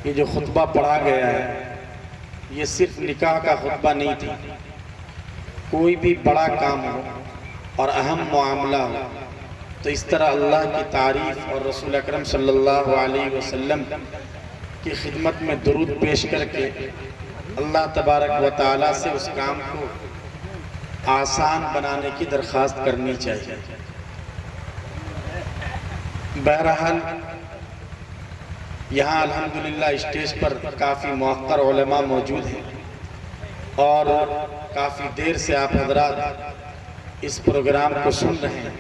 یہ جو خطبہ پڑھا گیا ہے یہ صرف نکاح کا خطبہ نہیں تھی. کوئی بھی بڑا کام ہو اور اہم معاملہ ہو تو اس طرح اللہ کی تعریف اور رسول اکرم صلی اللہ علیہ وسلم کی خدمت میں درود پیش کر کے اللہ تبارک و تعالیٰ سے اس کام کو آسان بنانے کی درخواست کرنی چاہیے. بہرحال یہاں الحمدللہ اسٹیج پر کافی موقر علماء موجود ہیں اور کافی دیر سے آپ حضرات اس پروگرام کو سن رہے ہیں،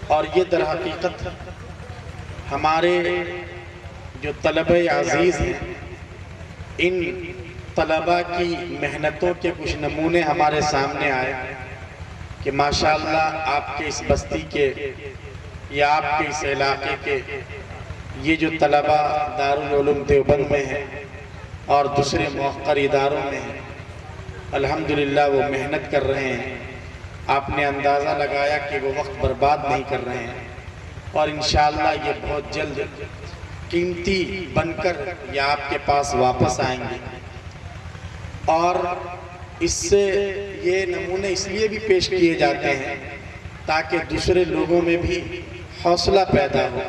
اور یہ در حقیقت ہمارے جو طلبہ عزیز ہیں ان طلبہ کی محنتوں کے کچھ نمونے ہمارے سامنے آئے کہ ماشاءاللہ آپ کے اس بستی کے یا آپ کے اس علاقے کے یہ جو طلبہ دارالعلوم دیوبند میں ہیں اور دوسرے موقر اداروں میں ہیں الحمدللہ وہ محنت کر رہے ہیں. آپ نے اندازہ لگایا کہ وہ وقت برباد نہیں کر رہے ہیں اور انشاءاللہ یہ بہت جلد قیمتی بن کر یہ آپ کے پاس واپس آئیں گے. اور اس سے یہ نمونے اس لیے بھی پیش کیے جاتے ہیں تاکہ دوسرے لوگوں میں بھی حوصلہ پیدا ہو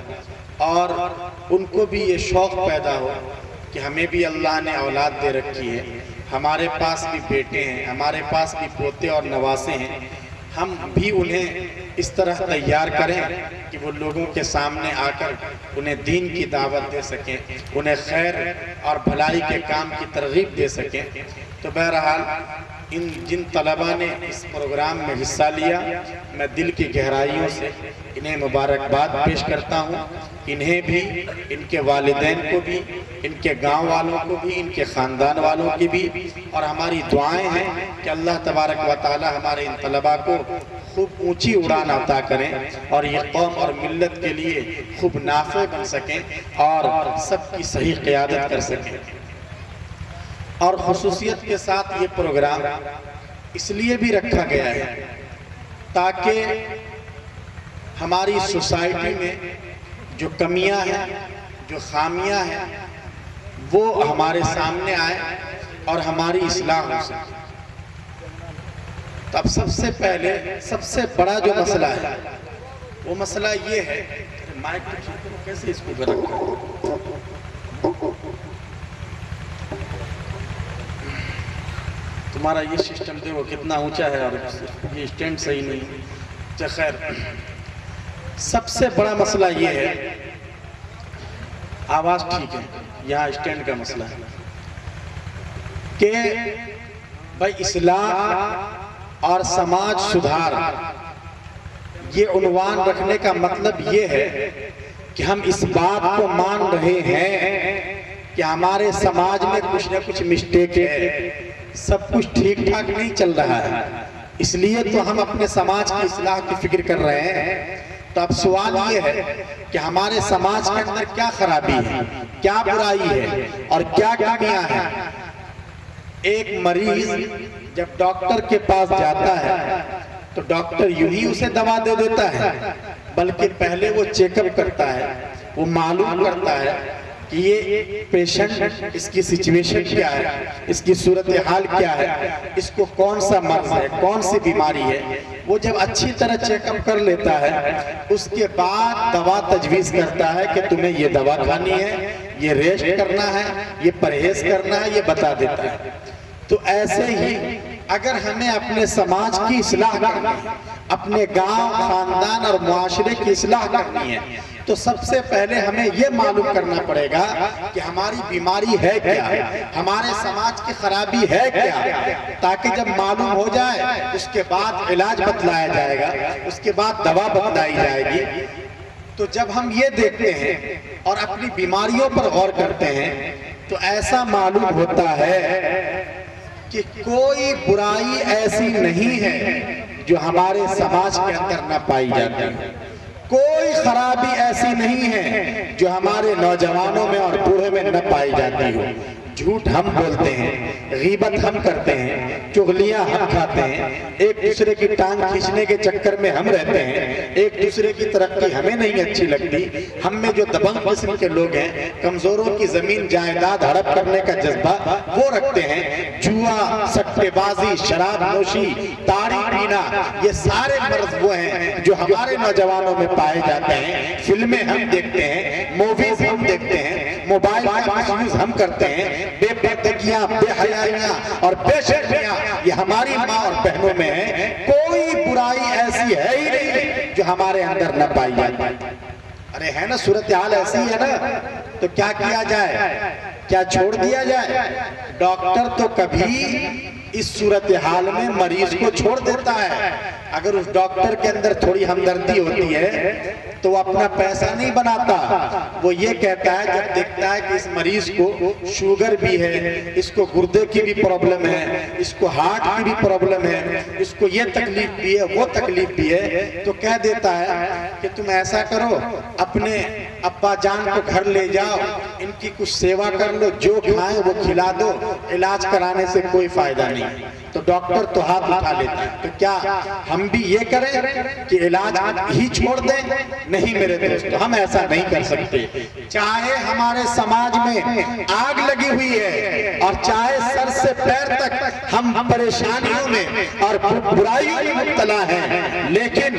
اور ان کو بھی یہ شوق پیدا ہو کہ ہمیں بھی اللہ نے اولاد دے رکھی ہے، ہمارے پاس بھی بیٹے ہیں، ہمارے پاس بھی پوتے اور نواسے ہیں، ہم بھی انہیں اس طرح تیار کریں کہ وہ لوگوں کے سامنے آ کر انہیں دین کی دعوت دے سکیں، انہیں خیر اور بھلائی کے کام کی ترغیب دے سکیں. تو بہرحال جن طلباء نے اس پروگرام میں حصہ لیا میں دل کی گہرائیوں سے انہیں مبارکباد پیش کرتا ہوں. انہیں بھی، ان کے والدین کو بھی، ان کے گاؤں والوں کو بھی، ان کے خاندان والوں کی بھی، اور ہماری دعائیں ہیں کہ اللہ تبارک و تعالی ہمارے ان طلباء کو خوب اونچی اڑان عطا کریں اور یہ قوم اور ملت کے لیے خوب نافع بن سکیں اور سب کی صحیح قیادت کر سکیں. اور خصوصیت کے ساتھ یہ پروگرام اس لیے بھی رکھا گیا ہے تاکہ ہماری سوسائٹی میں جو کمیاں ہیں، جو خامیاں ہیں، وہ ہمارے سامنے آئیں اور ہماری اصلاح ہو سکے. تو اب سب سے پہلے سب سے بڑا جو مسئلہ ہے وہ مسئلہ یہ ہے، مائک کیسے اس کو رکھا، تمہارا یہ سسٹم دیکھو کتنا اونچا ہے اور یہ اسٹینڈ صحیح نہیں. خیر، سب سے بڑا مسئلہ یہ ہے، آواز ٹھیک ہے، یہاں اسٹینڈ کا مسئلہ ہے کہ بھائی اصلاح اور سماج سدھار، یہ عنوان رکھنے کا مطلب یہ ہے کہ ہم اس بات کو مان رہے ہیں کہ ہمارے سماج میں کچھ نہ کچھ مسٹیک ہے، سب کچھ ٹھیک ٹھاک نہیں چل رہا ہے، اس لیے تو ہم اپنے سماج کی اصلاح کی فکر کر رہے ہیں. تو اب سوال یہ ہے کہ ہمارے سماج کے اندر کیا خرابی ہے، کیا برائی ہے اور کیا کمیاں ہیں. ایک مریض جب ڈاکٹر کے پاس جاتا ہے تو ڈاکٹر یوں ہی اسے دوا دے دیتا ہے، بلکہ پہلے وہ چیک اپ کرتا ہے، وہ معلوم کرتا ہے کہ یہ پیشنٹ، اس کی سچویشن کیا ہے، اس کی صورتحال کیا ہے، اس کو کون سا مرض ہے، کون سی بیماری ہے. وہ جب اچھی طرح چیک اپ کر لیتا ہے اس کے بعد دوا تجویز کرتا ہے کہ تمہیں یہ دوا کھانی ہے، یہ ریسٹ کرنا ہے، یہ پرہیز کرنا ہے، یہ بتا دیتا ہے. تو ایسے ہی اگر ہمیں اپنے سماج کی اصلاح کرنی ہے، اپنے گاؤں، خاندان اور معاشرے کی اصلاح کرنی ہے تو سب سے پہلے ہمیں یہ معلوم کرنا پڑے گا کہ ہماری بیماری ہے کیا، ہمارے سماج کی خرابی ہے کیا، تاکہ جب معلوم ہو جائے اس کے بعد علاج بتلایا جائے گا، اس کے بعد دوا بتلائی جائے گی. تو جب ہم یہ دیکھتے ہیں اور اپنی بیماریوں پر غور کرتے ہیں تو ایسا معلوم ہوتا ہے کہ کوئی برائی ایسی نہیں ہے جو ہمارے سماج کے اندر نہ پائی جاتی ہے، کوئی خرابی ایسی نہیں ہے جو ہمارے نوجوانوں میں اور بوڑھے میں نہ پائی جاتی ہو. جھوٹ ہم بولتے ہیں، غیبت ہم کرتے ہیں، چغلیاں ہم کھاتے ہیں، ایک دوسرے کی ٹانگ کھینچنے کے چکر میں ہم رہتے ہیں، ایک دوسرے کی ترقی ہمیں نہیں اچھی لگتی۔ ہم میں جو دبنگ قسم کے لوگ ہیں، کمزوروں کی زمین جائیداد ہڑپ کرنے کا جذبہ وہ رکھتے ہیں، جوا، سٹے بازی، شراب نوشی، تاڑی پینا، یہ سارے مرض وہ ہیں جو ہمارے نوجوانوں میں پائے جاتے ہیں۔ فلمیں ہم دیکھتے ہیں، موویز ہم دیکھتے ہیں، موبائل کا مسیوز ہم کرتے ہیں، بے پردگیاں، بے حیائیاں اور بے شرمیاں یہ ہماری ماں اور بہنوں میں ہیں۔ کوئی برائی ایسی ہے ہی نہیں جو ہمارے اندر نہ پائی جائے۔ ارے ہے نا، صورتحال ایسی ہے نا، تو کیا کیا جائے؟ کیا چھوڑ دیا جائے؟ ڈاکٹر تو کبھی اس صورتحال میں مریض کو چھوڑ دیتا ہے۔ اگر اس ڈاکٹر کے اندر تھوڑی ہمدردی ہوتی ہے تو وہ اپنا پیسہ نہیں بناتا، وہ یہ کہتا ہے جب دیکھتا ہے کہ اس مریض کو شوگر بھی ہے، اس کو گردے کی بھی پرابلم ہے، اس کو ہارٹ کی بھی پرابلم ہے، اس کو یہ تکلیف بھی ہے، وہ تکلیف بھی ہے، تو کہہ دیتا ہے کہ تم ایسا کرو، اپنے ابا جان کو گھر لے جاؤ، ان کی کچھ سیوا کر لو، جو کھائیں وہ کھلا دو، علاج کرانے سے کوئی فائدہ نہیں۔ تو ڈاکٹر تو ہاتھ اٹھا لیتا ہے۔ تو کیا ہم بھی یہ کریں کہ علاج ہی چھوڑ دیں؟ نہیں میرے دوستو، ہم ایسا نہیں کر سکتے۔ چاہے ہمارے سماج میں آگ لگی ہوئی ہے اور چاہے سر سے پیر تک ہم پریشانیوں میں اور برائیوں میں مبتلا ہیں، لیکن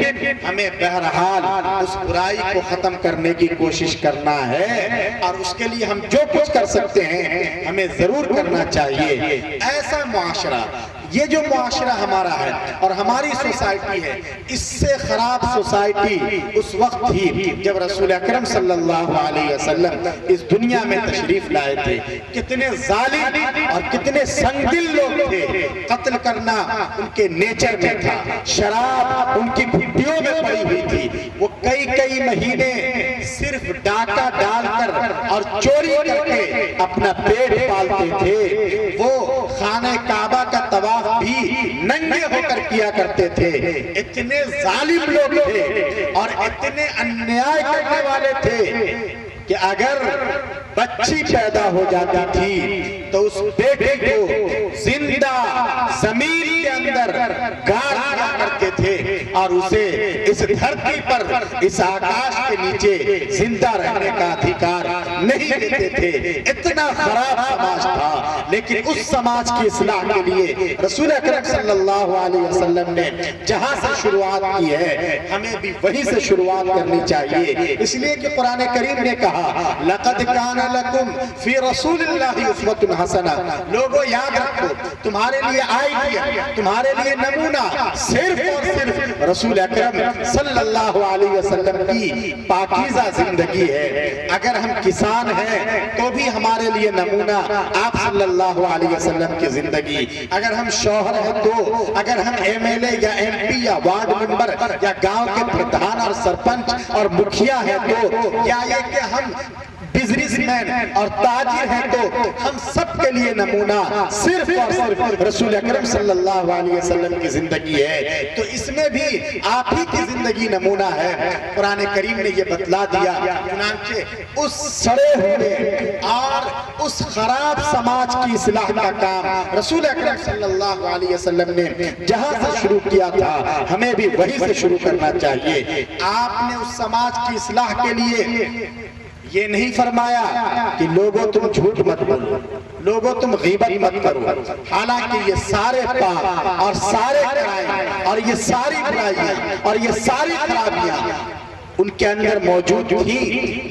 ہمیں بہرحال اس برائی کو ختم کرنے کی کوشش کرنا ہے، اور اس کے لیے ہم جو کچھ کر سکتے ہیں ہمیں ضرور کرنا چاہیے۔ ایسا معاشرہ، یہ جو معاشرہ ہمارا ہے اور ہماری سوسائٹی ہے، اس سے خراب سوسائٹی اس وقت تھی جب رسول اکرم صلی اللہ علیہ وسلم اس دنیا میں تشریف لائے تھے۔ کتنے ظالم اور کتنے سنگدل لوگ تھے، قتل کرنا ان کے نیچر میں تھا، شراب ان کی گھٹیوں میں پڑی ہوئی تھی، وہ کئی مہینے صرف ڈاکہ ڈال کر اور چوری کر کے اپنا پیٹ پالتے تھے۔ وہ خانہ کعبہ کا طواف بھی ننگے ہو کر کیا کرتے تھے۔ اتنے ظالم لوگ تھے اور اتنے انیائی کرنے والے تھے کہ اگر بچی پیدا ہو جاتی تھی تو اس بیٹے کو زندہ زمین کے اندر گاڑ دیا کرتے تھے اور اسے اس دھرتی پر، اس آکاش کے نیچے زندہ رہنے کا ادھیکار نہیں دیتے تھے۔ اتنا خراب سماج تھا، لیکن اس سماج کی اصلاح کے لیے رسول اکرم صلی اللہ علیہ وسلم نے جہاں سے شروعات کی ہے ہمیں بھی وہیں سے شروعات کرنی چاہیے۔ اس لیے کہ قرآن کریم نے کہا لَقَدْ كَانَ لَكُمْ فِي رَسُولِ اللَّهِ أُسْوَةٌ حَسَنَةٌ، لوگوں یاد رکھو تمہارے لیے آئیڈیا، تمہارے لیے نمونہ صرف اور صرف رسول اکرم صلی اللہ علیہ وسلم کی پاکیزہ زندگی ہے۔ اگر ہم کسان ہیں تو بھی ہمارے لیے نمونہ آپ صلی اللہ علیہ وسلم کی زندگی، اگر ہم شوہر ہیں تو، اگر ہم ایم ایل اے یا ایم پی یا وارڈ ممبر یا گاؤں کے پردھان اور سرپنچ اور مکھیا ہیں تو، یا یہ کہ ہم بزنس مین اور تاجر ہیں تو، ہم سب کے لیے نمونہ صرف اور صرف رسول اکرم صلی اللہ علیہ وسلم کی زندگی ہے۔ تو اس میں بھی آپ ہی کی زندگی نمونہ ہے۔ قرآن کریم نے یہ بتلا دیا، چنانچہ اس سڑے ہوئے اور اس خراب سماج کی اصلاح کا کام رسول اکرم صلی اللہ علیہ وسلم نے جہاں سے شروع کیا تھا ہمیں بھی وہیں سے شروع کرنا چاہیے۔ آپ نے اس سماج کی اصلاح کے لیے یہ نہیں فرمایا کہ لوگوں تم جھوٹ مت بولو، لوگوں تم غیبت مت کرو، حالانکہ یہ سارے پاپ اور سارے کرائم اور یہ ساری برائیاں اور یہ ساری خرابیاں ان کے اندر موجود تھی،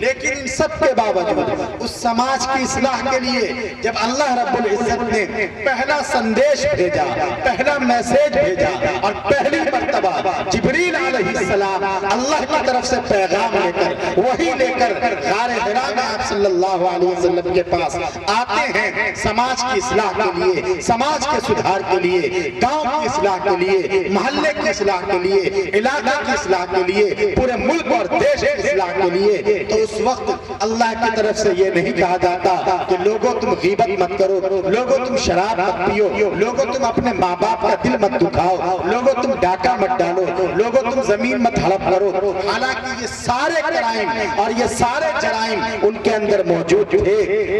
لیکن ان سب کے باوجود اس سماج کی اصلاح کے لیے جب اللہ رب العزت نے پہلا سندیش بھیجا، پہلا میسیج بھیجا اور پہلی مرتبہ جبریل علیہ السلام اللہ کی طرف سے پیغام لے کر، وحی لے کر غار حرا میں آپ صلی اللہ علیہ وسلم کے پاس آتے ہیں سماج کی اصلاح کے لیے، سماج کے سدھار کے لیے، گاؤں کی اصلاح کے لیے، محلے کی اصلاح کے لیے، علاقے کی اصلاح کے لیے، پورے ملک اور دیش کی اصلاح کے لیے، تو اس وقت اللہ کی طرف سے یہ نہیں کہا جاتا کہ لوگوں تم غیبت مت کرو، لوگوں تم شراب مت پیو، لوگوں تم اپنے ماں باپ کا دل مت دکھاؤ، لوگوں تم ڈاکہ مت ڈالو، لوگوں تم زمین مت ہڑپ کرو۔ حالانکہ یہ سارے کرائم اور یہ سارے جرائم ان کے اندر موجود تھے،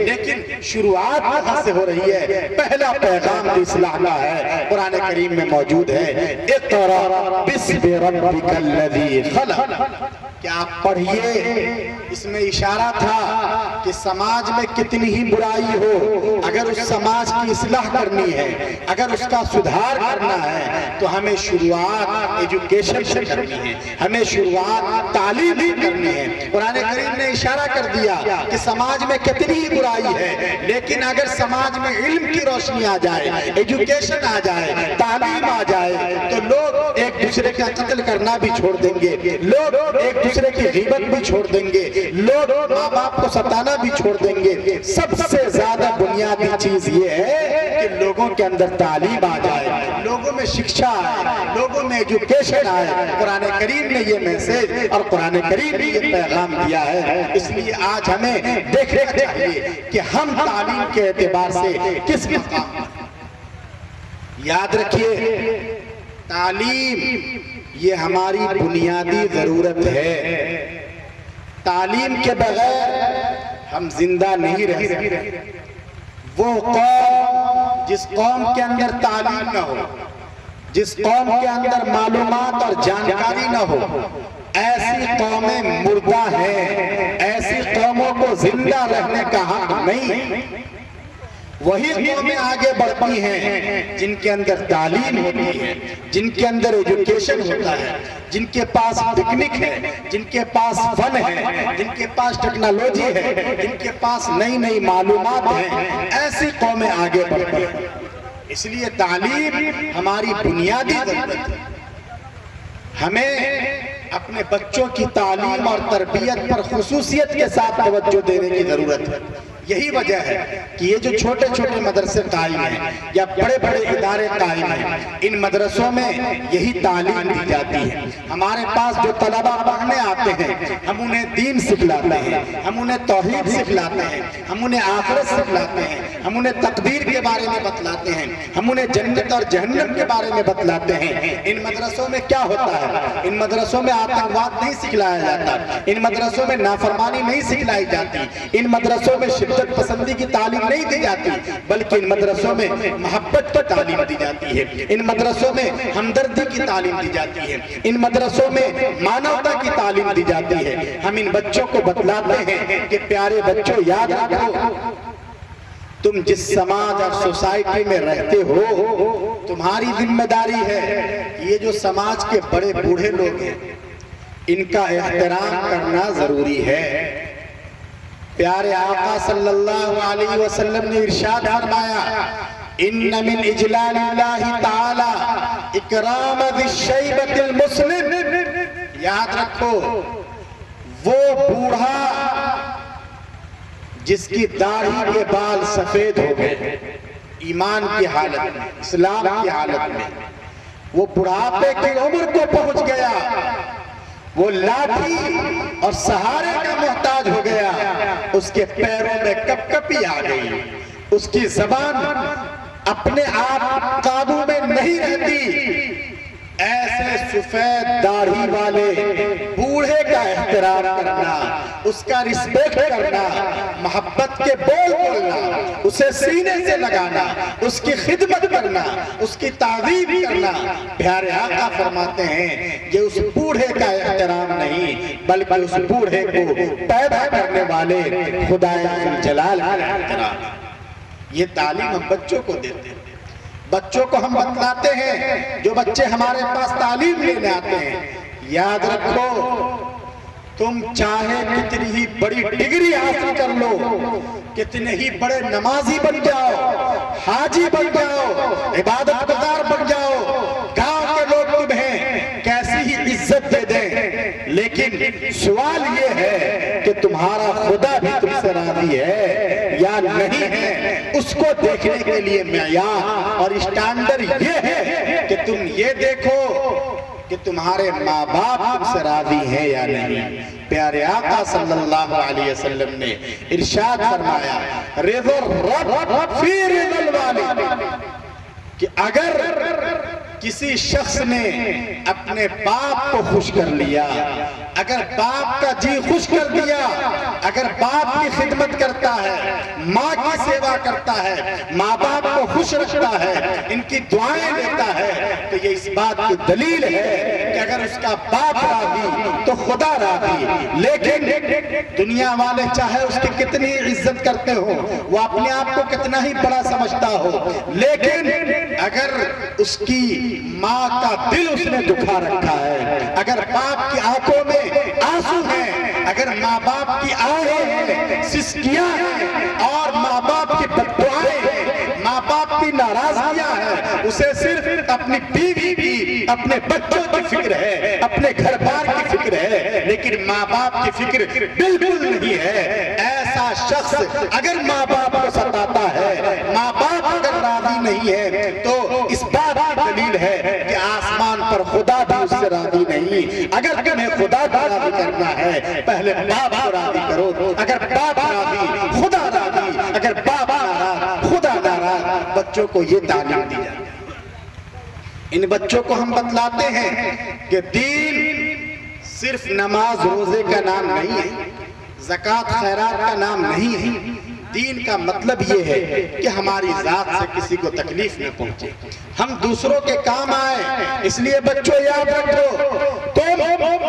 لیکن شروعات کہاں سے ہو رہی ہے؟ پہلا پیغام اصلاح کا ہے، قرآن کریم میں موجود ہے، اقرأ باسم ربک الذی خلق، کہ آپ پڑھیے۔ اس میں اشارہ تھا کہ سماج میں کتنی ہی برائی ہو، اگر اس سماج کی اصلاح کرنی ہے، اگر اس کا سدھار کرنا ہے، تو ہمیں شروعات ایجوکیشن سے کرنی ہے، ہمیں شروعات تعلیم سے کرنی ہے۔ قرآن کریم نے اشارہ کر دیا کہ سماج میں کتنی ہی برائی ہے، لیکن اگر سماج میں علم کی روشنی آ جائے، ایجوکیشن آ جائے، تعلیم آ جائے، تو لوگ ایک دوسرے کا قتل کرنا بھی چھوڑ دیں گے، لوگ ایک دوسرے کی غیبت بھی چھوڑ دیں گے، لوگ ماں باپ کو ستانا بھی چھوڑ دیں گے۔ سب سے زیادہ بنیادی چیز یہ ہے کہ لوگوں کے اندر تعلیم آ جائے، لوگوں میں شکشا آئے، لوگوں میں ایجوکیشن آئے۔ قرآن کریم نے یہ میسیج اور قرآن کریم نے یہ پیغام دیا ہے۔ اس لیے آج ہمیں دیکھنا چاہیے کہ ہم تعلیم کے اعتبار سے کس مقام پر۔ یاد رکھیے، تعلیم یہ ہماری بنیادی ضرورت ہے۔ تعلیم کے بغیر ہم زندہ نہیں رہ سکتے۔ وہ قوم جس قوم کے اندر تعلیم نہ ہو، جس قوم کے اندر معلومات اور جانکاری نہ ہو، ایسی قومیں مردہ ہیں، ایسی قوموں کو زندہ رہنے کا حق نہیں۔ وہی قومیں آگے بڑھتی ہیں جن کے اندر تعلیم ہوتی ہے، جن کے اندر ایجوکیشن ہوتا ہے، جن کے پاس ٹیکنک ہے، جن کے پاس فن ہے، جن کے پاس ٹیکنالوجی ہے، جن کے پاس نئی نئی معلومات ہیں، ایسی قومیں آگے بڑھتی ہیں۔ اس لیے تعلیم ہماری بنیادی ضرورت ہے۔ ہمیں اپنے بچوں کی تعلیم اور تربیت پر خصوصیت کے ساتھ توجہ دینے کی ضرورت ہے۔ یہی وجہ ہے کہ یہ جو چھوٹے چھوٹے مدرسے قائم ہیں یا بڑے بڑے ادارے قائم ہیں، ان مدرسوں میں یہی تعلیم دی جاتی ہے۔ ہمارے پاس جو طلبہ پڑھنے آتے ہیں، ہم انہیں دین سکھلاتے ہیں، ہم انہیں توحید سکھلاتے ہیں، ہم انہیں آخرت سکھلاتے ہیں، ہم انہیں تقدیر کے بارے میں بتلاتے ہیں، ہم انہیں جنت اور جہنم کے بارے میں بتلاتے ہیں۔ ان مدرسوں میں کیا ہوتا ہے؟ ان مدرسوں میں آتنکواد نہیں سکھلایا جاتا، ان مدرسوں میں نافرمانی نہیں سکھلائی جاتی، ان مدرسوں میں شدت پسندی کی تعلیم نہیں دی جاتی، بلکہ ان مدرسوں میں محبت کی تعلیم دی جاتی ہے، ان مدرسوں میں ہمدردی کی تعلیم دی جاتی ہے، ان مدرسوں میں مانوتا کی تعلیم دی جاتی ہے۔ ہم ان بچوں کو بتلاتے ہیں کہ پیارے بچوں، یاد رکھو، تم جس سماج اور سوسائٹی میں رہتے ہو، تمہاری ذمہ داری ہے۔ یہ جو سماج کے بڑے بوڑھے لوگ ہیں، ان کا احترام کرنا ضروری ہے۔ پیارے آقا صلی اللہ علیہ وسلم نے ارشاد فرمایا، ان من اجلال اللہ تعالی اکرام ذی الشیبۃ المسلم۔ یاد رکھو، وہ بوڑھا جس کی داڑھی کے بال سفید ہو گئے، ایمان کی حالت میں، اسلام کی حالت میں، وہ بڑھاپے کی عمر کو پہنچ گیا، وہ لاٹھی اور سہارے کا محتاج ہو گیا، اس کے پیروں میں کپ کپی آ گئی، اس کی زبان اپنے آپ قابو میں نہیں رہتی۔ ایسے سفید داڑھی والے بوڑھے کا احترام کرنا، اس کا رسپیکٹ کرنا، محبت کے بول بولنا، اسے سینے سے لگانا، اس کی خدمت کرنا، اس کی تعظیم کرنا، پیارے آقا فرماتے ہیں یہ اس بوڑھے کا احترام نہیں، بلکہ اس بوڑھے کو پیدا کرنے والے خدا جلال کا احترام۔ یہ تعلیم ہم بچوں کو دیتے ہیں، بچوں کو ہم بتلاتے ہیں۔ جو بچے ہمارے پاس تعلیم لینے آتے ہیں، یاد رکھو، تم چاہے کتنی ہی بڑی ڈگری حاصل کر لو، کتنے ہی بڑے نمازی بن جاؤ، حاجی بن جاؤ، عبادت گزار بن جاؤ، گاؤں کے لوگ تمہیں کیسی ہی عزت دے دیں، لیکن سوال یہ ہے کہ تمہارا خدا بھی تم سے راضی ہے یا نہیں ہے۔ اس کو دیکھنے کے لیے معیار اور اسٹینڈرڈ یہ ہے کہ تم یہ دیکھو کہ تمہارے ماں باپ تم سے راضی ہیں یا نہیں۔ پیارے آقا صلی اللہ علیہ وسلم نے ارشاد فرمایا، رضا الرب فی رضا الوالد، کہ اگر کسی شخص نے اپنے باپ کو خوش کر لیا، اگر باپ کا جی خوش کر دیا، اگر باپ کی خدمت کرتا ہے، ماں کی سیوا کرتا ہے، ماں باپ کو خوش رکھتا ہے، ان کی دعائیں لیتا ہے، تو یہ اس بات کی دلیل ہے کہ اگر اس کا باپ راضی تو خدا راضی۔ لیکن دنیا والے چاہے اس کی کتنی عزت کرتے ہو، وہ اپنے آپ کو کتنا ہی بڑا سمجھتا ہو، لیکن اگر اس کی ماں کا دل اس نے دکھا رکھا ہے، اگر باپ کی آنکھوں میں آنسو ہیں، اگر ماں باپ کی آہیں ہیں، سسکیاں ہیں، اور ماں باپ کی بددعائیں ہیں، ماں باپ کی ناراضگیاں ہیں، اسے صرف اپنی بیوی کی، اپنے بچوں کی فکر ہے، اپنے گھر بار کی فکر ہے، لیکن ماں باپ کی فکر بالکل نہیں ہے۔ ایسا شخص اگر ماں باپ کو ستاتا ہے، ماں باپ اگر راضی نہیں ہے، تو اس بات کی دلیل ہے کہ آسمان پر خدا بھی اس سے راضی نہیں۔ اگر تمہیں خدا کو راضی کرنا ہے، پہلے باپ کو راضی کرو۔ اگر باپ راضی خدا راضی، اگر باپ ناراض خدا ناراض۔ بچوں کو یہ تعلیم دی جاتی ہے۔ ان بچوں کو ہم بتلاتے ہیں کہ دین صرف نماز روزے کا نام نہیں ہے، زکوٰۃ خیرات کا نام نہیں ہے۔ دین کا مطلب یہ ہے کہ ہماری ذات سے کسی کو تکلیف نہ پہنچے، ہم دوسروں کے کام آئے۔ اس لیے بچوں یاد رکھو، تم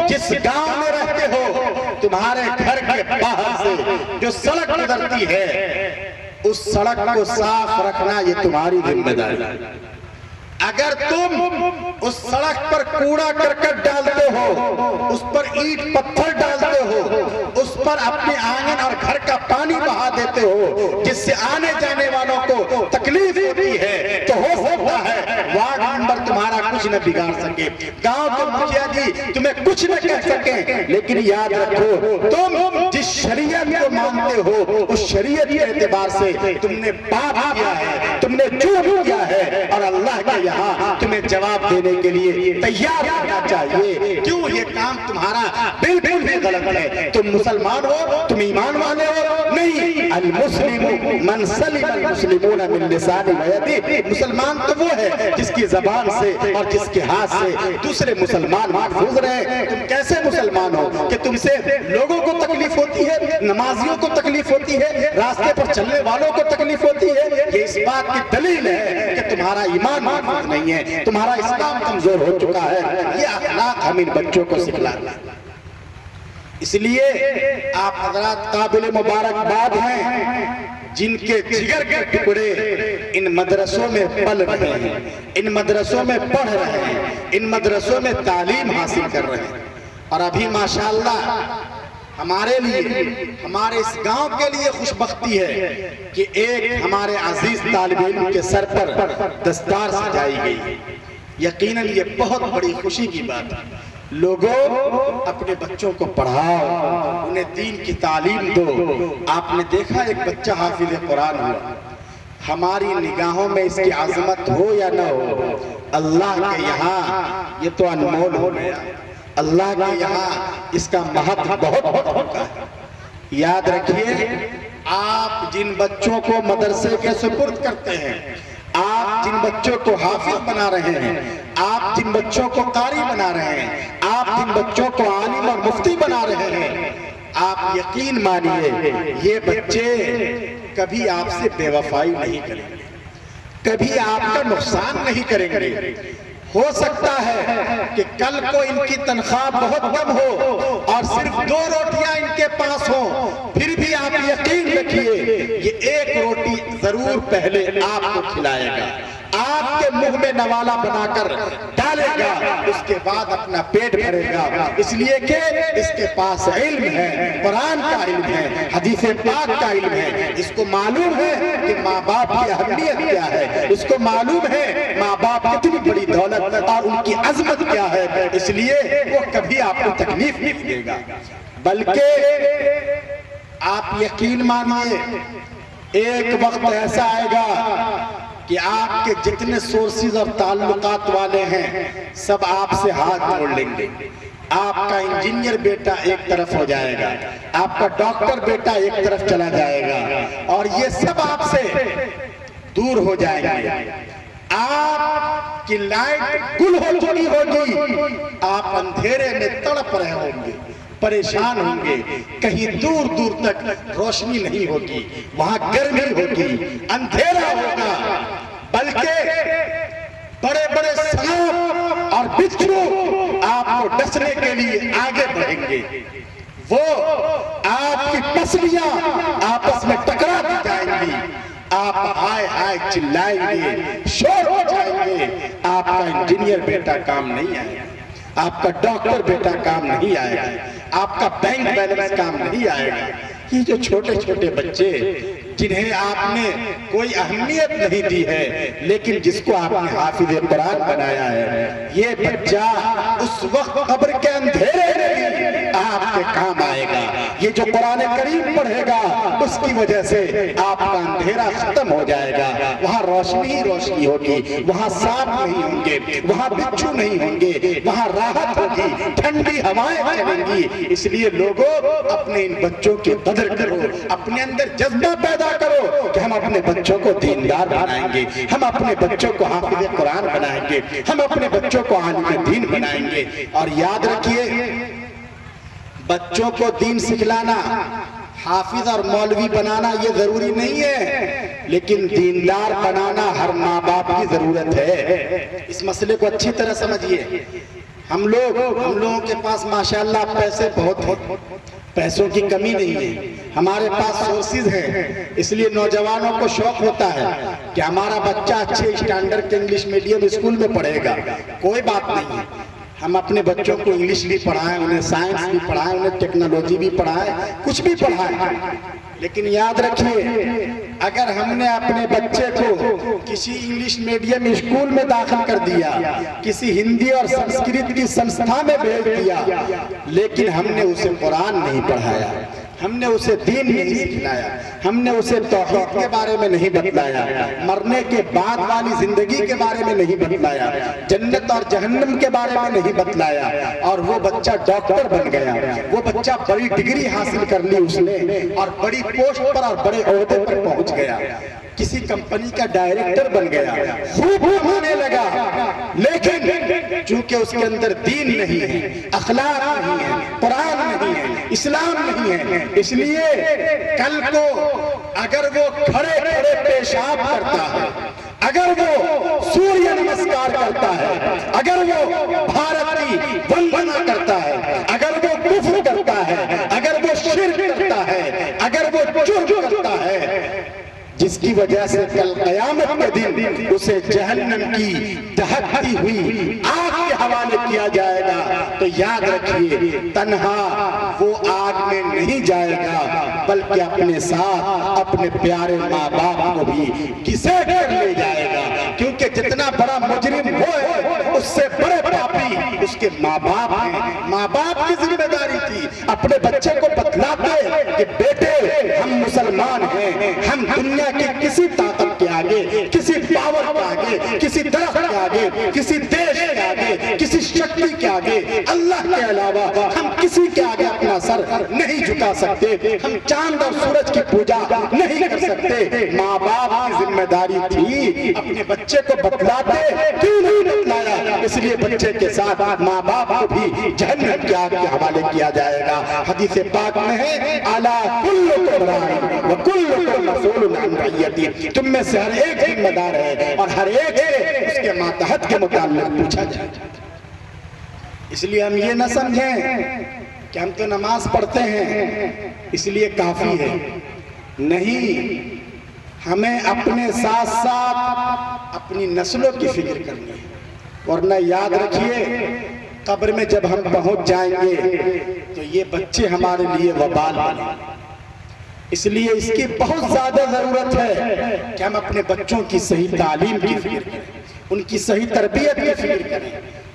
جس گاؤں میں رہتے ہو، تمہارے گھر کے باہر سے جو سڑک گزرتی ہے، اس سڑک کو صاف رکھنا یہ تمہاری ذمہ داری ہے۔ اگر تم اس سڑک پر کوڑا کرکٹ ڈالتے ہو، اس پر اینٹ پتھر ڈالتے ہو، اس پر اپنے آنگن اور گھر کا پانی بہا دیتے ہو، جس سے آنے جانے والوں کو تکلیف ہوتی ہے، تو ہو سکتا ہے وارڈ ممبر تمہارا کچھ نہ بگاڑ سکے، گاؤں کے مکھیا جی تمہیں کچھ نہ کہہ سکیں، لیکن یاد رکھو تم جس شریعت کو مانتے ہو، اس شریعت کے اعتبار سے تم نے پاپ کیا ہے، تم نے جھوٹ کیا ہے، اور اللہ کے یہاں تمہیں جواب دینے کے لیے تیار ہونا چاہیے۔ کیوں یہ کام تمہارا بالکل بھی غلط ہے۔ تم مسلمان ہو، تم ایمان والے ہو، نہیں۔ المسلم من سلم المسلمون من لسانہ و یدہ۔ مسلمان تو وہ ہے جس کی زبان سے اور جس کے ہاتھ سے دوسرے مسلمان محفوظ رہے۔ تم کیسے مسلمان ہو کہ تم سے لوگوں کو تکلیف ہوتی ہے، نمازیوں کو تکلیف ہوتی ہے، راستے پر چلنے والوں کو تکلیف ہوتی ہے؟ یہ اس بات کی دلیل ہے کہ تمہارا ایمان محفوظ نہیں ہے، تمہارا اسلام کمزور ہو چکا ہے۔ یہ اخلاق ہم ان بچوں کو سکھلانا ہے۔ اس لیے آپ حضرات قابل مبارکباد ہیں جن کے جگر کے ٹکڑے ان مدرسوں میں پل رہے ہیں، ان مدرسوں میں پڑھ رہے ہیں، ان مدرسوں میں تعلیم حاصل کر رہے ہیں۔ اور ابھی ماشاءاللہ ہمارے لیے، ہمارے اس گاؤں کے لیے خوش بختی ہے کہ ایک ہمارے عزیز طالب علم کے سر پر دستار سجائی گئی۔ یقیناً یہ بہت بڑی خوشی کی بات ہے۔ لوگوں اپنے بچوں کو پڑھاؤ، انہیں دین کی تعلیم دو۔ آپ نے دیکھا ایک بچہ حافظ قرآن ہوا، ہماری نگاہوں میں اس کی عظمت ہو یا نہ ہو، اللہ کے یہاں یہ تو انمول ہو گیا۔ اللہ کے یہاں اس کا مہتو بہت ہوتا ہے۔ یاد رکھیے، آپ جن بچوں کو مدرسے کے سپرد کرتے ہیں، آپ جن بچوں کو حافظ بنا رہے ہیں، آپ جن بچوں کو قاری بنا رہے ہیں، آپ جن بچوں کو عالم اور مفتی بنا رہے ہیں، آپ یقین مانیے یہ بچے کبھی آپ سے بے وفائی نہیں کریں گے، کبھی آپ کا نقصان نہیں کریں گے۔ ہو سکتا ہے کہ کل کو ان کی تنخواہ بہت کم ہو اور صرف 2 روٹیاں ان کے پاس ہوں، پھر بھی آپ یقین رکھیے یہ 1 روٹی ضرور پہلے آپ کو کھلائے گا، آپ کے منہ میں نوالا بنا کر ڈالے گا، اس کے بعد اپنا پیٹ بھرے گا، اس لیے کہ اس کے پاس علم ہے، قرآن کا علم ہے، حدیث پاک کا علم ہے۔ اس کو معلوم ہے کہ ماں باپ کی اہمیت کیا ہے، اس کو معلوم ہے ماں باپ کتنی بڑی دولت اور ان کی عظمت کیا ہے، اس لیے وہ کبھی آپ کو تکلیف نہیں دے گا۔ بلکہ آپ یقین مانیے ایک وقت ایسا آئے گا کہ آپ کے جتنے سورسز اور تعلقات والے ہیں سب آپ سے ہاتھ موڑ لیں گے۔ آپ کا انجینئر بیٹا ایک طرف ہو جائے گا، آپ کا ڈاکٹر بیٹا ایک طرف چلا جائے گا، اور یہ سب آپ سے دور ہو جائیں گے۔ آپ کی لائٹ گل ہو چکی ہوگی، آپ اندھیرے میں تڑپ رہے ہوں گے، پریشان ہوں گے، کہیں دور دور تک روشنی نہیں ہوگی، وہاں گرمی ہوگی، اندھیرا ہوگا، بلکہ بڑے بڑے سانپ اور بچھو آپ کو ڈسنے کے لیے آگے بڑھیں گے، وہ آپ کی پسلیاں آپس میں ٹکرا دی جائیں گی، آپ ہائے ہائے چلائیں گے، شور ہو جائیں گے، آپ کا انجینئر بیٹا کام نہیں آئے گا، آپ کا ڈاکٹر بیٹا کام نہیں آئے گا، آپ کا بینک بیلنس کام نہیں آئے گا۔ یہ جو چھوٹے چھوٹے بچے جنہیں آپ نے کوئی اہمیت نہیں دی ہے، لیکن جس کو آپ نے حافظ قرآن بنایا ہے، یہ بچہ اس وقت قبر کے اندھیرے میں آپ کے کام آئے گا۔ یہ جو قرآن کریم پڑھے گا، اس کی وجہ سے آپ کا اندھیرا ختم ہو جائے گا، وہاں روشنی ہی روشنی ہوگی، وہاں سانپ نہیں ہوں گے، وہاں بچھو نہیں ہوں گے، وہاں راحت ہوگی، ٹھنڈی ہوائیں چلیں گی۔ اس لیے لوگوں اپنے ان بچوں کی قدر کرو، اپنے اندر جذبہ پیدا کرو کہ ہم اپنے بچوں کو دیندار بنائیں گے، ہم اپنے بچوں کو حافظ قرآن بنائیں گے، ہم اپنے بچوں کو عالم دین بنائیں گے۔ اور یاد رکھیے، بچوں کو دین سکھلانا، حافظ اور مولوی بنانا یہ ضروری نہیں ہے، لیکن دیندار بنانا ہر ماں باپ کی ضرورت ہے۔ اس مسئلے کو اچھی طرح سمجھیے۔ ہم لوگوں کے پاس ماشاءاللہ پیسے بہت ہیں، پیسوں کی کمی نہیں ہے، ہمارے پاس سورسز ہیں، اس لیے نوجوانوں کو شوق ہوتا ہے کہ ہمارا بچہ اچھے اسٹینڈرڈ کے انگلش میڈیم اسکول میں پڑھے گا۔ کوئی بات نہیں ہے، ہم اپنے بچوں کو انگلش بھی پڑھائیں، انہیں سائنس بھی پڑھائیں، انہیں ٹیکنالوجی بھی پڑھائیں، کچھ بھی پڑھائیں، لیکن یاد رکھیے اگر ہم نے اپنے بچے کو کسی انگلش میڈیم اسکول میں داخل کر دیا، کسی ہندی اور سنسکرت کی سنستھا میں بھیج دیا، لیکن ہم نے اسے قرآن نہیں پڑھایا، ہم نے اسے دین نہیں سکھلایا، ہم نے اسے توحید کے بارے میں نہیں بتلایا، مرنے کے بعد والی زندگی کے بارے میں نہیں بتلایا، جنت اور جہنم کے بارے میں نہیں بتلایا، اور وہ بچہ ڈاکٹر بن گیا، وہ بچہ بڑی ڈگری حاصل کر لی اس نے، اور بڑی پوسٹ پر اور بڑے عہدے پر پہنچ گیا، کسی کمپنی کا ڈائریکٹر بن گیا، خوب کمانے لگا، لیکن چونکہ اس کے اندر دین نہیں ہے، اخلاق نہیں ہے، قرآن نہیں ہے، اسلام نہیں ہے، اس لیے کل کو اگر وہ کھڑے کھڑے پیشاب کرتا ہے، اگر وہ سوریہ نمسکار کرتا ہے، اگر وہ بھارت کی وندنا کرتا ہے، اگر وہ کفر کرتا ہے، اگر وہ شرک کرتا ہے، اگر وہ جرم کرتا ہے، جس کی وجہ سے کل قیامت کے دن اسے جہنم کی دہکتی ہوئی آگ کے حوالے کیا جائے گا، تو یاد رکھیے تنہا وہ آگ میں نہیں جائے گا، بلکہ اپنے ساتھ اپنے پیارے ماں باپ کو بھی کسے کر لے جائے گا، کیونکہ جتنا بڑا مجرم ہو ہے اس سے بڑے پاپی اس کے ماں باپ ہیں۔ ماں باپ کی ذمہ داری تھی اپنے بچے کو بتلاتے کہ بیٹے ہم مسلمان ہیں، ہم دنیا کہ کسی طاقت کے آگے، کسی پاور کے آگے، کسی درخت کے آگے، کسی دیش کے آگے، کسی شکتی کے آگے، اللہ کے علاوہ ہم کسی کے آگے اپنا سر نہیں جھکا سکتے، ہم چاند اور سورج کی پوجا نہیں کر سکتے۔ ماں باپ کی ذمہ داری تھی اپنے بچے کو بتلاتے، کیوں نہیں بتلایا؟ اس لیے بچے کے ساتھ ماں باپ کو بھی جہنم کی آگ کے حوالے کیا جائے گا۔ حدیث پاک میں ہے الا کلکم راع وکلکم مسئول عن رعیتہ، تم میں سے ہر ایک ذمہ دار ہے اور ہر ایک سے اس کے ماتحت کے متعلق پوچھا جائے گا۔ اس لیے ہم یہ نہ سمجھیں کہ ہم تو نماز پڑھتے ہیں اس لیے کافی ہے، نہیں، ہمیں اپنے ساتھ ساتھ اپنی نسلوں کی فکر کرنی ہے، ورنہ یاد رکھیے قبر میں جب ہم پہنچ جائیں گے تو یہ بچے ہمارے لیے وبال بنیں۔ اس لیے اس کی بہت زیادہ ضرورت ہے کہ ہم اپنے بچوں کی صحیح تعلیم کی فکر کریں، ان کی صحیح تربیت کی فکر کریں،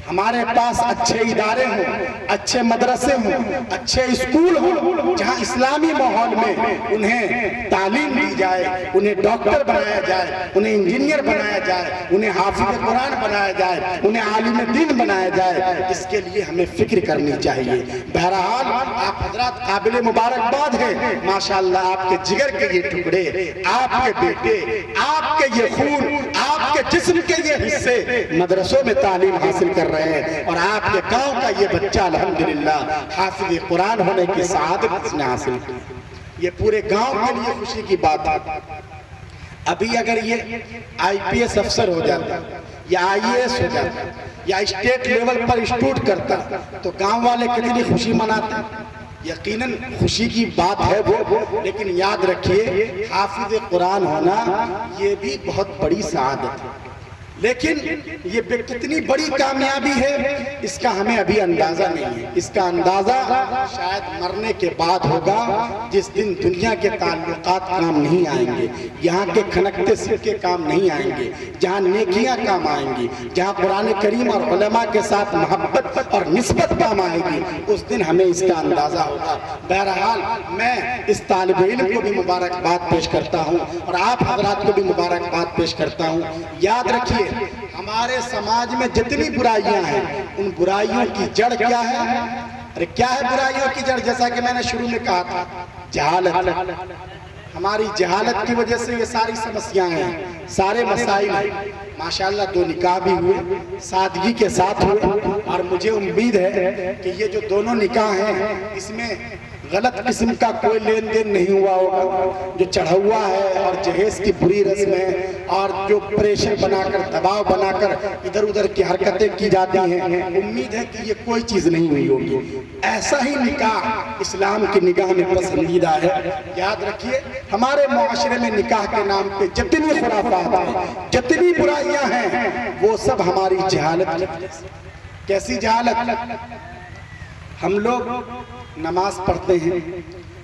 ہمارے پاس اچھے ادارے ہوں، اچھے مدرسے ہوں، اچھے اسکول ہوں، جہاں اسلامی ماحول میں انہیں تعلیم دی جائے، انہیں ڈاکٹر بنایا جائے، انہیں انجینئر بنایا جائے، انہیں حافظ قرآن بنایا جائے، انہیں عالم دین بنایا جائے۔ اس کے لیے ہمیں فکر کرنی چاہیے۔ بہرحال آپ حضرات قابل مبارکباد ہیں، ماشاءاللہ آپ کے جگر کے یہ ٹکڑے، آپ کے بیٹے، آپ کے یہ خون، آپ کے جسم کے یہ حصے مدرسوں میں تعلیم حاصل کر رہے ہیں، اور آپ کے گاؤں کا یہ بچہ الحمدللہ حافظ قرآن ہونے کی سعادت اس نے حاصل کی۔ یہ پورے گاؤں کے لیے خوشی کی بات ہے۔ ابھی اگر یہ آئی پی ایس افسر ہو جاتا یا آئی اے ایس ہو جاتا یا اسٹیٹ لیول پر انسٹیٹیوٹ کرتا تو گاؤں والے کتنی خوشی مناتے۔ یقیناً خوشی کی بات ہے وہ، لیکن یاد رکھیے حافظ قرآن ہونا یہ بھی بہت بڑی سعادت ہے، لیکن یہ کتنی بڑی کامیابی ہے اس کا ہمیں ابھی اندازہ نہیں ہے۔ اس کا اندازہ شاید مرنے کے بعد ہوگا، جس دن دنیا کے تعلقات کام نہیں آئیں گے، یہاں کے کھنکتے سکے کام نہیں آئیں گے، جہاں نیکیاں کام آئیں گی، جہاں قرآن کریم اور علماء کے ساتھ محبت اور نسبت کام آئے گی، اس دن ہمیں اس کا اندازہ ہوگا۔ بہرحال میں اس طالب علم کو بھی مبارکباد پیش کرتا ہوں اور آپ حضرات کو بھی مبارکباد پیش کرتا ہوں۔ یاد رکھیے ہمارے سماج میں جتنی برائیاں ہیں ان برائیوں کی جڑ کیا ہے؟ ارے کیا ہے برائیوں کی جڑ؟ جیسا کہ میں نے شروع میں کہا تھا، جہالت۔ ہماری جہالت کی وجہ سے یہ ساری سمسیاں ہیں، سارے مسائل ہیں۔ ماشاءاللہ 2 نکاح بھی ہوئے، سادگی کے ساتھ ہوئے، اور مجھے امید ہے کہ یہ جو دونوں نکاح ہیں اس میں غلط قسم کا کوئی لین دین نہیں ہوا ہوگا۔ جو چڑھوا ہے اور جہیز کی بری رسمیں اور جو پریشر بنا کر دباؤ بنا کر ادھر ادھر کی حرکتیں کی جاتی ہیں، امید ہے کہ یہ کوئی چیز نہیں ہوئی ہوگی۔ ایسا ہی نکاح اسلام کی نگاہ میں پسندیدہ ہے۔ یاد رکھیے ہمارے معاشرے میں نکاح کے نام پہ جتنی خرافات ہیں، جتنی برائیاں ہیں، وہ سب ہماری جہالت کی وجہ سے۔ کیسی جہالت؟ ہم لوگ نماز پڑھتے ہیں،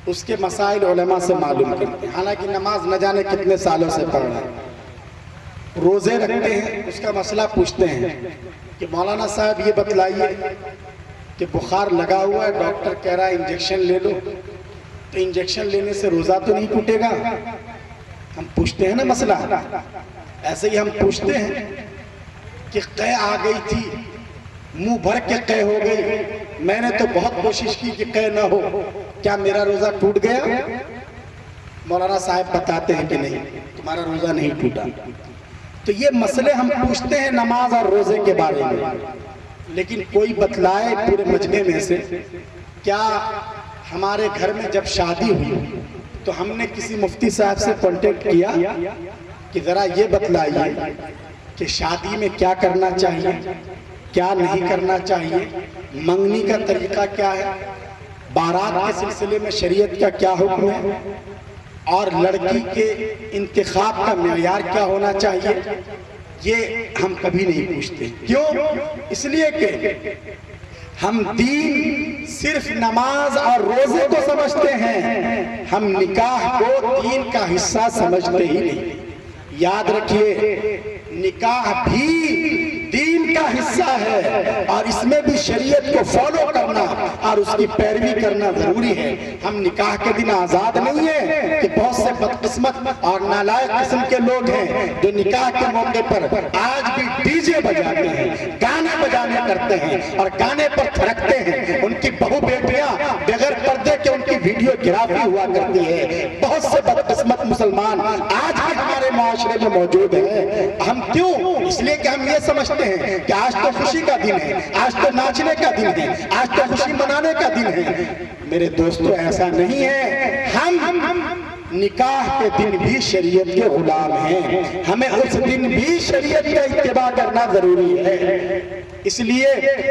اس کے مسائل علماء سے معلوم کرتے ہیں، حالانکہ نماز نہ جانے کتنے سالوں سے پڑھ رہے ہیں۔ روزے رکھتے ہیں، اس کا مسئلہ پوچھتے ہیں کہ مولانا صاحب یہ بتلائیے کہ بخار لگا ہوا ہے، ڈاکٹر کہہ رہا ہے انجیکشن لے لو، تو انجیکشن لینے سے روزہ تو نہیں ٹوٹے گا؟ ہم پوچھتے ہیں نا مسئلہ۔ ایسے ہی ہم پوچھتے ہیں کہ قے آ گئی تھی، منہ بھر کے قے ہو گئی، میں نے تو بہت کوشش کی کہ قے نہ ہو، کیا میرا روزہ ٹوٹ گیا؟ مولانا صاحب بتاتے ہیں کہ نہیں، تمہارا روزہ نہیں ٹوٹا۔ تو یہ مسئلے ہم پوچھتے ہیں نماز اور روزے کے بارے میں، لیکن کوئی بتلائے پورے مجمع میں سے، کیا ہمارے گھر میں جب شادی ہوئی تو ہم نے کسی مفتی صاحب سے کانٹیکٹ کیا کہ ذرا یہ بتلائیے کہ شادی میں کیا کرنا چاہیے، کیا نہیں کرنا چاہیے، منگنی کا طریقہ کیا ہے، بارات کے سلسلے میں شریعت کا کیا حکم ہے، اور لڑکی کے انتخاب کا معیار کیا ہونا چاہیے؟ یہ ہم کبھی نہیں پوچھتے۔ کیوں؟ اس لیے کہ ہم دین صرف نماز اور روزے کو سمجھتے ہیں، ہم نکاح کو دین کا حصہ سمجھتے ہی نہیں۔ یاد رکھیے نکاح بھی دین کا حصہ ہے، اور اس میں بھی شریعت کو فالو کرنا اور اس کی پیروی کرنا ضروری ہے۔ ہم نکاح کے دن آزاد نہیں ہیں کہ بہت سے بدقسمت اور نالائق قسم کے لوگ ہیں جو نکاح کے موقع پر آج بھی ڈی جے بجاتے ہیں، گانے بجانے کرتے ہیں اور گانے پر تھرکتے ہیں۔ ان کی بہو بیٹیاں بغیر پردے کے ان کی ویڈیو گرافی ہوا کرتی ہے۔ بہت سے بدقسمت مسلمان آج بھی ہمارے معاشرے میں موجود ہیں۔ ہم کیوں؟ اس لیے کہ ہم یہ سمجھتے ہیں کہ آج تو خوشی کا دن ہے، آج تو ناچنے کا دن ہے، آج تو خوشی منانے کا دن ہے۔ میرے دوستو ایسا نہیں ہے۔ ہم نکاح کے دن بھی شریعت کے غلام ہیں، ہمیں اس دن بھی شریعت کا اتباع کرنا ضروری ہے۔ اس لیے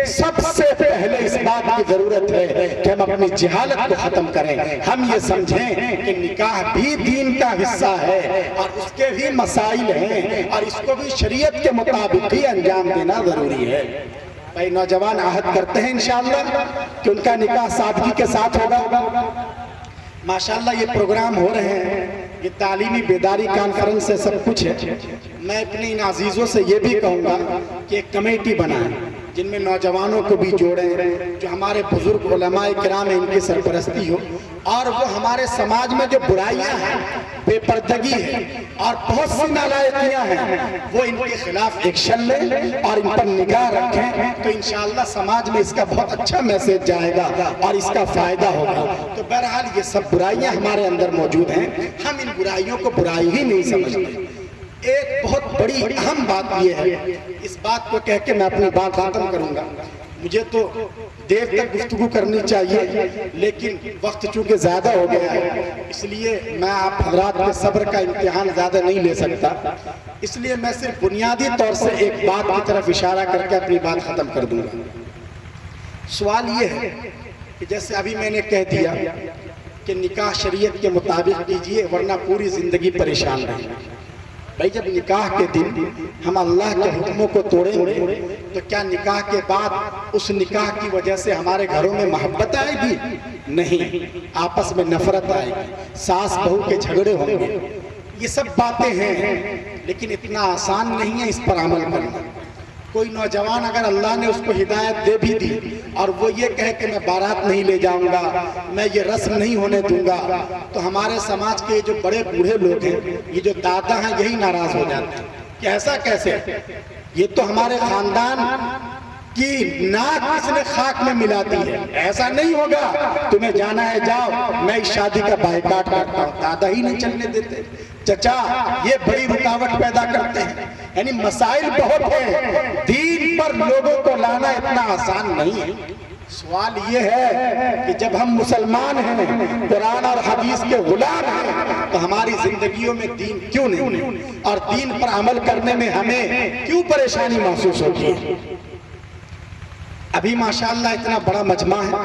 سب سے پہلے اس بات کی ضرورت ہے کہ ہم اپنی جہالت کو ختم کریں، ہم یہ سمجھیں کہ نکاح بھی دین کا حصہ ہے اور اس کے بھی مسائل ہیں اور اس کو بھی شریعت کے مطابق ہی انجام دینا ضروری ہے۔ بھائی نوجوان عہد کرتے ہیں انشاءاللہ کہ ان کا نکاح سادگی کے ساتھ ہوگا۔ ماشاءاللہ یہ پروگرام ہو رہے ہیں، یہ تعلیمی بیداری کانفرنس سے سب کچھ ہے۔ میں اپنے ان عزیزوں سے یہ بھی کہوں گا کہ ایک کمیٹی بنائیں، جن میں نوجوانوں کو بھی جوڑیں، جو ہمارے بزرگ علماء کرام ہیں ان کی سرپرستی ہو، اور وہ ہمارے سماج میں جو برائیاں ہیں، بے پردگی ہے اور بہت سی نالائقیاں ہیں، وہ ان کے خلاف ایکشن لیں اور ان پر نگاہ رکھیں، تو انشاءاللہ سماج میں اس کا بہت اچھا میسج جائے گا اور اس کا فائدہ ہوگا۔ تو بہرحال یہ سب برائیاں ہمارے اندر موجود ہیں، ہم ان برائیوں کو برائی ہی نہیں سمجھتے۔ ایک بہت بڑی اہم بات یہ ہے، اس بات کو کہہ کے میں اپنی بات ختم کروں گا، مجھے تو دیر تک گفتگو کرنی چاہیے لیکن وقت چونکہ زیادہ ہو گیا ہے، اس لیے میں آپ حضرات کے صبر کا امتحان زیادہ نہیں لے سکتا، اس لیے میں صرف بنیادی طور سے ایک بات کی طرف اشارہ کر کے اپنی بات ختم کر دوں گا۔ سوال یہ ہے کہ جیسے ابھی میں نے کہہ دیا کہ نکاح شریعت کے مطابق کیجئے ورنہ پوری زندگی پریشان رہیں گے۔ بھائی جب نکاح کے دن ہم اللہ کے حکموں کو توڑیں گے تو کیا نکاح کے بعد اس نکاح کی وجہ سے ہمارے گھروں میں محبت آئے گی؟ نہیں، آپس میں نفرت آئے گی، ساس بہو کے جھگڑے ہوں گے۔ یہ سب باتیں ہیں لیکن اتنا آسان نہیں ہے اس پر عمل کرنا۔ کوئی نوجوان اگر اللہ نے اس کو ہدایت دے بھی دی اور وہ یہ کہے کہ میں بارات نہیں لے جاؤں گا، میں یہ رسم نہیں ہونے دوں گا، تو ہمارے سماج کے جو بڑے بوڑھے لوگ ہیں، یہ جو دادا ہیں، یہی ناراض ہو جاتے ہیں کہ ایسا کیسے؟ یہ تو ہمارے خاندان کی ناک کس نے خاک میں ملا دی ہے، ایسا نہیں ہوگا، تمہیں جانا ہے جاؤ، میں اس شادی کا بائیکاٹ کرتا ہوں۔ دادا ہی نہیں چلنے دیتے، چچا یہ بڑی رکاوٹ پیدا کرتے ہیں۔ یعنی مسائل بہت ہیں، دین پر لوگوں کو لانا اتنا آسان نہیں ہے۔ سوال یہ ہے کہ جب ہم مسلمان ہیں، قرآن اور حدیث کے غلام ہیں، تو ہماری زندگیوں میں دین کیوں نہیں، اور دین پر عمل کرنے میں ہمیں کیوں پریشانی محسوس ہوتی ہے؟ ابھی ماشاءاللہ اتنا بڑا مجمع ہے،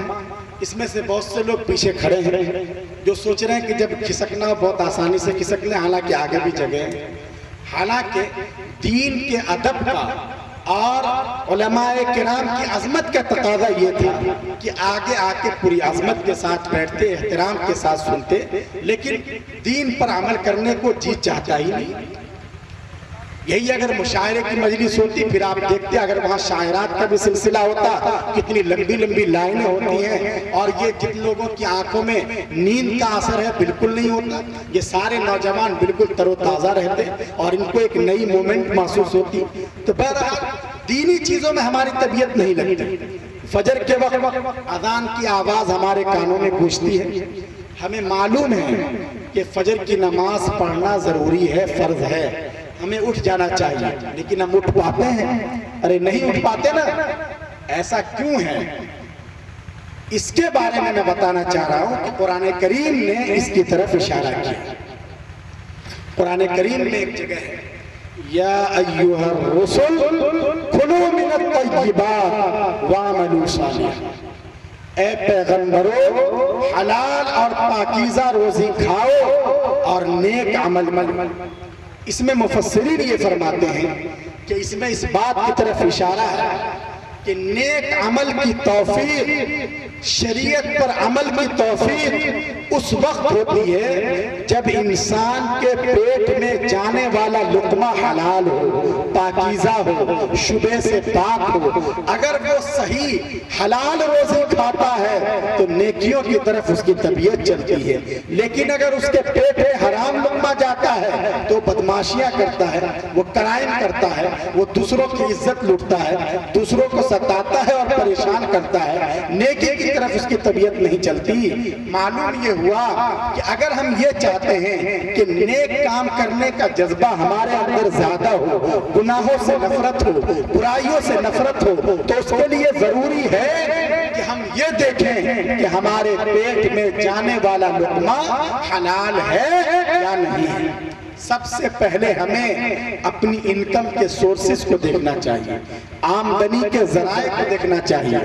اس میں سے بہت سے لوگ پیچھے کھڑے ہیں جو سوچ رہے ہیں کہ جب کھسکنا ہو بہت آسانی سے کھسک لیں، حالانکہ آگے بھی جگہ ہے۔ حالانکہ دین کے ادب کا اور علماء کرام کی عظمت کا تقاضا یہ تھا کہ آگے آ کے پوری عظمت کے ساتھ بیٹھتے، احترام کے ساتھ سنتے، لیکن دین پر عمل کرنے کو جی چاہتا ہی نہیں۔ یہی اگر مشاعرے کی مجلس ہوتی، پھر آپ دیکھتے اگر وہاں شاعرات کا بھی سلسلہ ہوتا، کتنی لمبی لمبی لائنیں ہوتی ہیں، اور یہ جن لوگوں کی آنکھوں میں نیند کا اثر ہے بالکل نہیں ہوتا، یہ سارے نوجوان بالکل تر و تازہ رہتے اور ان کو ایک نئی مومنٹ محسوس ہوتی۔ تو بہرحال دینی چیزوں میں ہماری طبیعت نہیں لگتی۔ فجر کے وقت اذان کی آواز ہمارے کانوں میں گونجتی ہے، ہمیں معلوم ہے کہ فجر کی نماز پڑھنا ضروری ہے، فرض ہے، ہمیں اٹھ جانا چاہیے، لیکن ہم اٹھ پاتے ہیں؟ ارے نہیں اٹھ پاتے نا۔ ایسا کیوں ہے؟ اس کے بارے میں بتانا چاہ رہا ہوں کہ قرآن کریم نے اس کی طرف اشارہ کیا۔ قرآن کریم میں ایک جگہ ہے، یا ایھا الرسل کلوا من الطیبات وَاعْمَلُوا صَالِحًا، اے پیغمبروں حلال اور پاکیزہ روزی کھاؤ اور نیک عمل کرو۔ اس میں مفسرین یہ فرماتے ہیں کہ اس میں اس بات کی طرف اشارہ ہے کہ نیک عمل کی توفیق، شریعت پر عمل کی توفیق اس وقت ہوتی ہے جب انسان کے پیٹ میں جانے والا لقمہ حلال ہو، پاکیزہ ہو، شبہ سے پاک ہو۔ اگر وہ صحیح حلال روزی کھاتا ہے تو نیکیوں کی طرف اس کی طبیعت چلتی ہے، لیکن اگر اس کے پیٹ میں حرام لقمہ جاتا ہے تو بدماشیاں کرتا ہے، وہ کرائم کرتا ہے، وہ دوسروں کی عزت لوٹتا ہے، دوسروں کو ستاتا ہے اور پریشان کرتا ہے، نیکی کی طرف اس کی طبیعت نہیں چلتی۔ معلوم یہ ہوا کہ اگر ہم یہ چاہتے ہیں کہ نیک کام کرنے کا جذبہ ہمارے اندر زیادہ ہو، گناہوں سے نفرت ہو، برائیوں سے نفرت ہو، تو اس کے لیے ضروری ہے کہ ہم یہ دیکھیں کہ ہمارے پیٹ میں جانے والا لقمہ حلال ہے یا نہیں ہے۔ سب سے پہلے ہمیں اپنی انکم کے سورسز کو دیکھنا چاہیے، آمدنی کے ذرائع کو دیکھنا چاہیے۔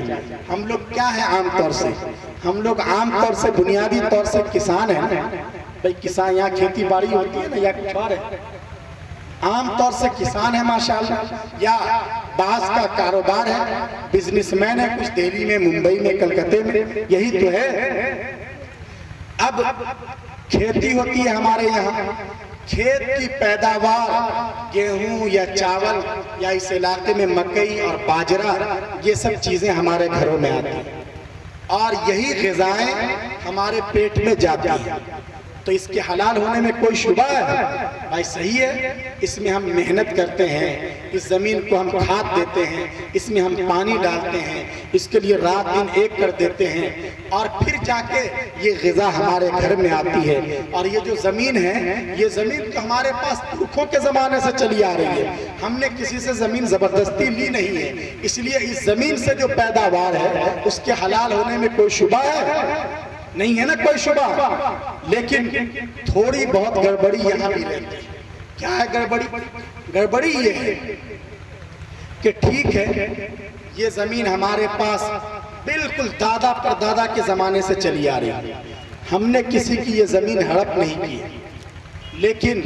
ہم لوگ کیا ہیں عام طور سے؟ ہم لوگ عام طور سے بنیادی طور سے کسان ہیں نا بھائی، کسان یہاں کھیتی باڑی ہوتی ہے نا یا کچھ اور ہے، عام طور سے کسان ہے ماشاءاللہ، یا بعض کا کاروبار ہے، بزنس مین ہے، کچھ دہلی میں، ممبئی میں، کلکتے میں، یہی تو ہے۔ اب کھیتی ہوتی ہے ہمارے یہاں، کھیت کی پیداوار گیہوں یا چاول یا اس علاقے میں مکئی اور باجرہ یہ سب چیزیں ہمارے گھروں میں آتی ہیں اور یہی غذائیں ہمارے پیٹ میں جاتی ہیں، تو اس کے حلال ہونے میں کوئی شبہ ہے؟ بھائی صحیح ہے، اس میں ہم محنت کرتے ہیں، اس زمین کو ہم کھاد دیتے ہیں، اس میں ہم پانی ڈالتے ہیں، اس کے لیے رات دن ایک کر دیتے ہیں اور پھر جا کے یہ غذا ہمارے گھر میں آتی ہے۔ اور یہ جو زمین ہے، یہ زمین تو ہمارے پاس پرکھوں کے زمانے سے چلی آ رہی ہے، ہم نے کسی سے زمین زبردستی لی نہیں ہے، اس لیے اس زمین سے جو پیداوار ہے اس کے حلال ہونے میں کوئی شبہ ہے؟ نہیں ہے نا کوئی شبہ، لیکن تھوڑی بہت گڑبڑی یہاں بھی رہتی ہے۔ کیا ہے گڑبڑی؟ گڑبڑی یہ ہے کہ ٹھیک ہے یہ زمین ہمارے پاس بالکل دادا پر دادا کے زمانے سے چلی آ رہی ہے، ہم نے کسی کی یہ زمین ہڑپ نہیں کی، لیکن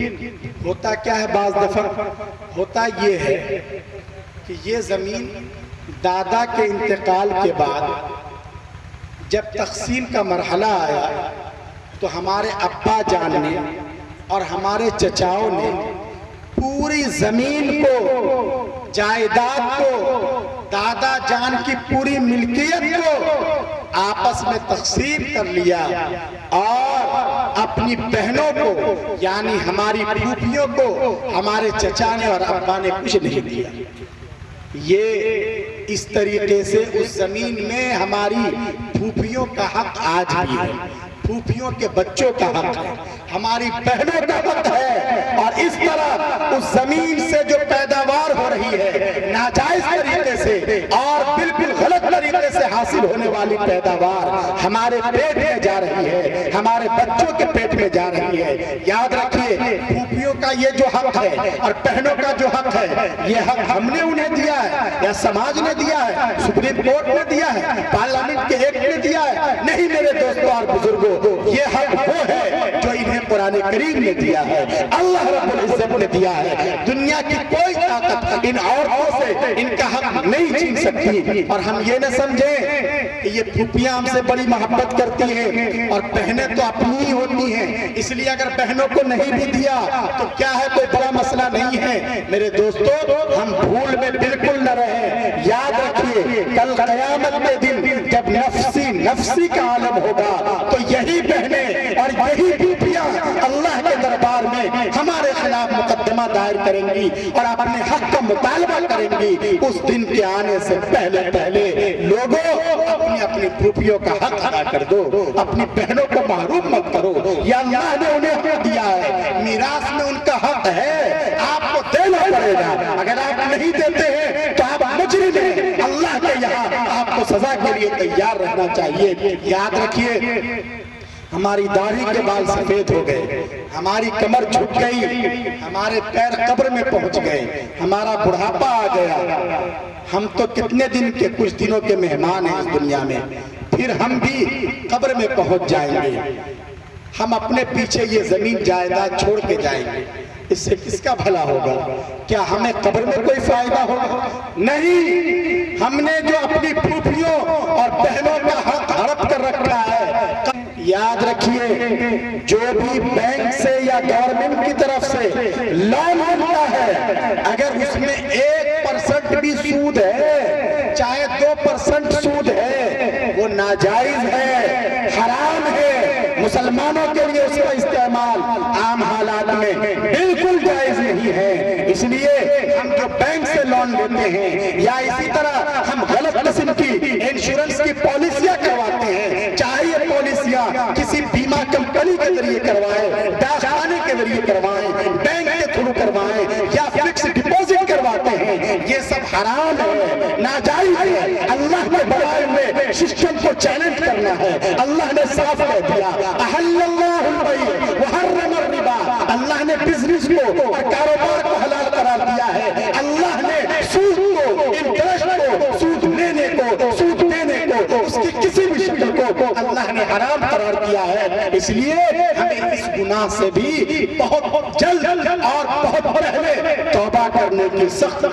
ہوتا کیا ہے بعض دفعہ؟ ہوتا یہ ہے کہ یہ زمین دادا کے انتقال کے بعد جب تقسیم کا مرحلہ آیا تو ہمارے ابا جان نے اور ہمارے چچاؤں نے پوری زمین کو، جائیداد کو، دادا جان کی پوری ملکیت کو آپس میں تقسیم کر لیا اور اپنی بہنوں کو یعنی ہماری پھوپھیوں کو ہمارے چچا نے اور ابا نے کچھ نہیں دیا۔ یہ اس طریقے سے اس زمین میں ہماری پھوپھیوں کا حق آج بھی ہے، پھوپھیوں کے بچوں کا حق ہے، ہماری بہنوں کا حق ہے، اور اس طرح اس زمین سے جو پیداوار ہو رہی ہے ناجائز طریقے سے اور بالکل غلط طریقے سے حاصل ہونے والی پیداوار ہمارے پیٹ میں جا رہی ہے، ہمارے بچوں کے پیٹ میں جا رہی ہے۔ یاد رکھیے پھوپھیوں کا یہ جو حق ہے اور بہنوں کا جو حق ہے، یہ حق ہم نے انہیں دیا ہے یا سماج نے دیا ہے، سپریم کورٹ نے دیا ہے، پارلیمنٹ کے ایکٹ نے دیا ہے؟ نہیں میرے دوستوں اور بزرگوں، یہ حق وہ ہے جو انہیں قرآن کریم نے دیا ہے، اللہ رب العزت نے دیا ہے۔ دنیا کی کوئی طاقت ان عورتوں سے ان کا حق نہیں چھین سکتی۔ اور ہم یہ نہ سمجھیں کہ یہ پھوپھیاں ہم سے بڑی محبت کرتی ہیں اور بہنیں تو اپنی ہی ہوتی ہیں، اس لیے اگر بہنوں کو نہیں بھی دیا تو کیا ہے، کوئی بڑا مسئلہ نہیں ہے۔ میرے دوستوں ہم بھول میں بالکل نہ رہیں، یاد رکھیے کل قیامت کے دن جب نفسی نفسی کا عالم ہوگا تو یہی بہنیں اور یہی بیٹیاں اللہ کے دربار میں ہمارے خلاف مقدمہ دائر کریں گی اور اپنے حق کا مطالبہ کریں گی۔ اس دن کے آنے سے پہلے لوگوں اپنی اپنی پھوپھیوں کا حق ادا کر دو، اپنی بہنوں کو محروم مت کرو، یا اللہ نے انہیں حق دیا ہے، میراث میں ان کا حق ہے، آپ کو دینا پڑے گا۔ اگر آپ نہیں دیتے ہیں تو آپ مجرم ہیں، اللہ کے یہاں آپ کو سزا کے لیے تیار رہنا چاہیے۔ یاد رکھیے ہماری داڑھی کے بال سفید ہو گئے، ہماری کمر جھک گئی، ہمارے پیر قبر میں پہنچ گئے، ہمارا بڑھاپا آ گیا، ہم تو کتنے دن کے کچھ دنوں کے مہمان ہیں اس دنیا میں، پھر ہم بھی قبر میں پہنچ جائیں گے، ہم اپنے پیچھے یہ زمین جائیداد چھوڑ کے جائیں گے، اس سے کس کا بھلا ہوگا؟ کیا ہمیں قبر میں کوئی فائدہ ہوگا؟ نہیں، ہم نے جو اپنی پھوپھیوں اور بہنوں کا حق ہڑپ کر رکھا ہے۔ یاد رکھیے جو بھی بینک سے یا گورنمنٹ کی طرف سے لون ملتا ہے، اگر اس میں 1% بھی سود ہے، چاہے 2% سود ہے، وہ ناجائز ہے، حرام ہے، مسلمانوں کے لیے اس کا استعمال عام حالات میں بالکل جائز نہیں ہے۔ اس لیے ہم جو بینک سے لون لیتے ہیں یا اسی طرح ہم غلط قسم کی انشورنس کی پالیسیاں کرواتے ہیں، چاہے یہ پالیسیاں کسی بیمہ کمپنی کے ذریعے کروائیں، ڈاکخانے کے ذریعے کروائیں، بینک کے تھرو کروائیں یا فکس ڈپوزٹ کرواتے ہیں، یہ سب حرام ہے، ناجائز ہے۔ اللہ کے بنائے ہوئے سسٹم کو چیلنج کرنا ہے۔ اللہ نے صاف کہہ دیا احل اللہ البیع وحرم الربا، اللہ نے بزنس کو اور کاروبار کو حلال قرار دیا ہے، اللہ نے سود کو، انٹرسٹ کو، سود لینے کو، سود دینے کو، اس کی کسی بھی شکل کو اللہ نے حرام قرار دیا ہے۔ اس لیے ہمیں اس گناہ سے بھی بہت جلد اور بہت پہلے توبہ کرنے کی سخت